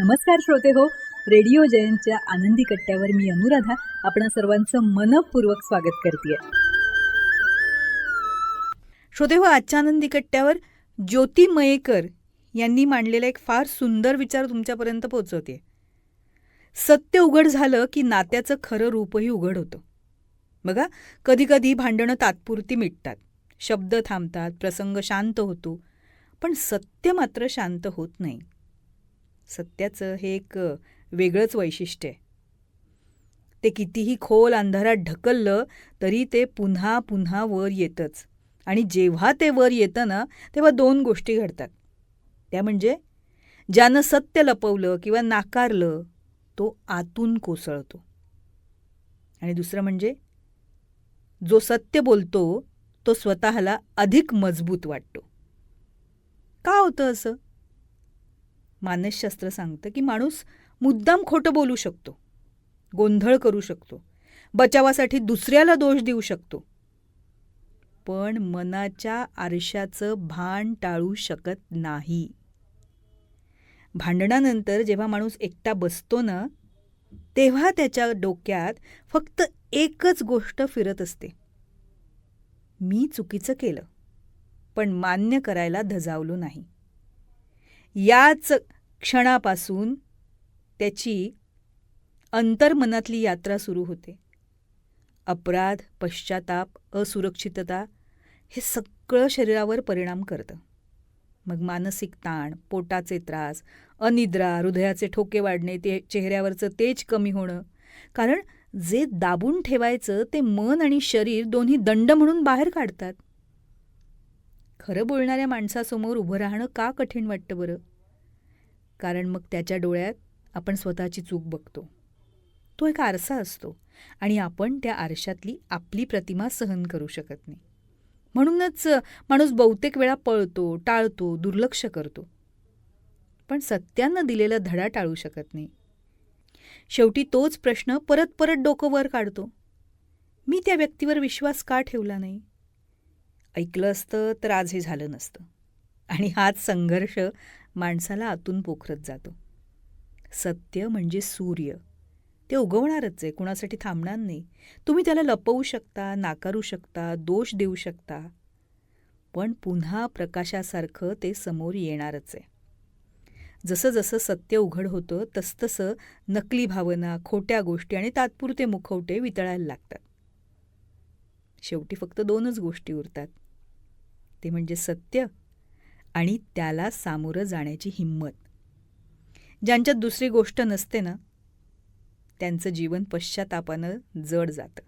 नमस्कार श्रोते हो, रेडिओ जयंतच्या आनंदी कट्ट्यावर मी अनुराधा आपणा सर्वांचं मनपूर्वक स्वागत करते. श्रोते हो, आजच्या आनंदी कट्ट्यावर ज्योती मयेकर यांनी मांडलेला एक फार सुंदर विचार तुमच्यापर्यंत पोहोचवते. सत्य उघड झालं की नात्याचं खरं रूपही उघड होतं. बघा, कधीकधी भांडणं तात्पुरती मिटतात, शब्द थांबतात, प्रसंग शांत होतो, पण सत्य मात्र शांत होत नाही. सत्याचं हे एक वेगळंच वैशिष्ट्य आहे. ते कितीही खोल अंधारात ढकललं तरी ते पुन्हा पुन्हा वर येतंच. आणि जेव्हा ते वर येतं ना, तेव्हा दोन गोष्टी घडतात. त्या म्हणजे ज्यानं सत्य लपवलं किंवा नाकारलं तो आतून कोसळतो, आणि दुसरं म्हणजे जो सत्य बोलतो तो स्वतःला अधिक मजबूत वाटतो. का होतं असं? मानसशास्त्र सांगतं की माणूस मुद्दाम खोटं बोलू शकतो, गोंधळ करू शकतो, बचावासाठी दुसऱ्याला दोष देऊ शकतो, पण मनाच्या आरशाचं भान टाळू शकत नाही. भांडणानंतर जेव्हा माणूस एकटा बसतो ना, तेव्हा त्याच्या डोक्यात फक्त एकच गोष्ट फिरत असते: मी चुकीचं केलं, पण मान्य करायला धजावलो नाही. याच क्षणापासून त्याची अंतर्मनातली यात्रा सुरू होते. अपराध, पश्चाताप, असुरक्षितता हे सगळं शरीरावर परिणाम करतं. मग मानसिक ताण, पोटाचे त्रास, अनिद्रा, हृदयाचे ठोके वाढणे, ते चेहऱ्यावरचं तेज कमी होणं. कारण जे दाबून ठेवायचं ते मन आणि शरीर दोन्ही दंड म्हणून बाहेर काढतात. खरं बोलणाऱ्या माणसासमोर उभं राहणं का कठीण वाटतं बरं? कारण मग त्याच्या डोळ्यात आपण स्वतःची चूक बघतो. तो एक आरसा असतो आणि आपण त्या आरशातली आपली प्रतिमा सहन करू शकत नाही. म्हणूनच माणूस बहुतेक वेळा पळतो, टाळतो, दुर्लक्ष करतो. पण सत्यानं दिलेला धडा टाळू शकत नाही. शेवटी तोच प्रश्न परत परत डोकं वर काढतो: मी त्या व्यक्तीवर विश्वास का ठेवला नाही? ऐकलं असतं तर आज हे झालं नसतं. आणि हाच संघर्ष माणसाला आतून पोखरत जातो. सत्य म्हणजे सूर्य, ते उगवणारच आहे, कुणासाठी थांबणार नाही. तुम्ही त्याला लपवू शकता, नाकारू शकता, दोष देऊ शकता, पण पुन्हा प्रकाशासारखं ते समोर येणारच आहे. जसं जसं सत्य उघड होतं तसतसं नकली भावना, खोट्या गोष्टी आणि तात्पुरते मुखवटे वितळायला लागतात. शेवटी फक्त दोनच गोष्टी उरतात, ते म्हणजे सत्य आणि त्याला सामोरं जाण्याची हिंमत. ज्यांच्यात दुसरी गोष्ट नसते ना, त्यांचं जीवन पश्चातापानं जड जातं.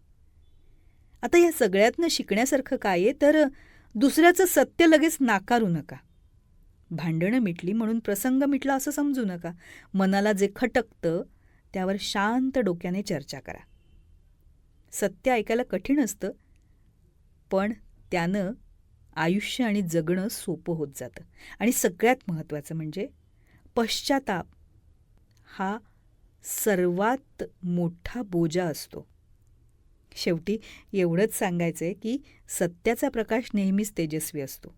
आता या सगळ्यातनं शिकण्यासारखं काय आहे तर दुसऱ्याचं सत्य लगेच नाकारू नका. भांडणं मिटली म्हणून प्रसंग मिटला असं समजू नका. मनाला जे खटकतं त्यावर शांत डोक्याने चर्चा करा. सत्य ऐकायला कठीण असतं, पण त्यानं आयुष्य आणि जगणं सोपं होत जातं. आणि सगळ्यात महत्त्वाचं म्हणजे पश्चाताप हा सर्वात मोठा बोजा असतो. शेवटी एवढंच सांगायचं आहे की सत्याचा प्रकाश नेहमीच तेजस्वी असतो.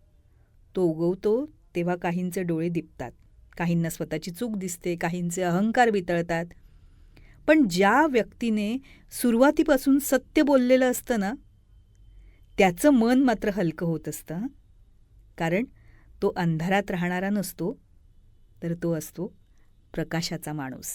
तो उगवतो तेव्हा काहींचे डोळे दिपतात, काहींना स्वतःची चूक दिसते, काहींचे अहंकार वितळतात. पण ज्या व्यक्तीने सुरुवातीपासून सत्य बोललेलं असतं ना, त्याचं मन मात्र हलकं होत असतं. कारण तो अंधारात राहणारा नसतो, तर तो असतो प्रकाशाचा माणूस.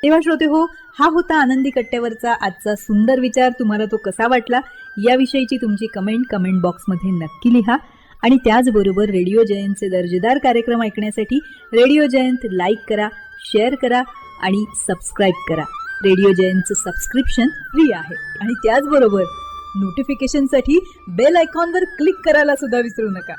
तेव्हा श्रोते हो, हा होता आनंदी कट्ट्यावरचा आजचा सुंदर विचार. तुम्हाला तो कसा वाटला याविषयीची तुमची कमेंट बॉक्समध्ये नक्की लिहा. आणि त्याचबरोबर रेडिओ जयंतचे दर्जेदार कार्यक्रम ऐकण्यासाठी रेडिओ जयंत लाईक करा, शेअर करा आणि सबस्क्राईब करा. रेडिओ जयंतचं सबस्क्रिप्शन फ्री आहे. आणि त्याचबरोबर नोटिफिकेशनसाठी बेल आयकॉनवर क्लिक करायला सुद्धा विसरू नका.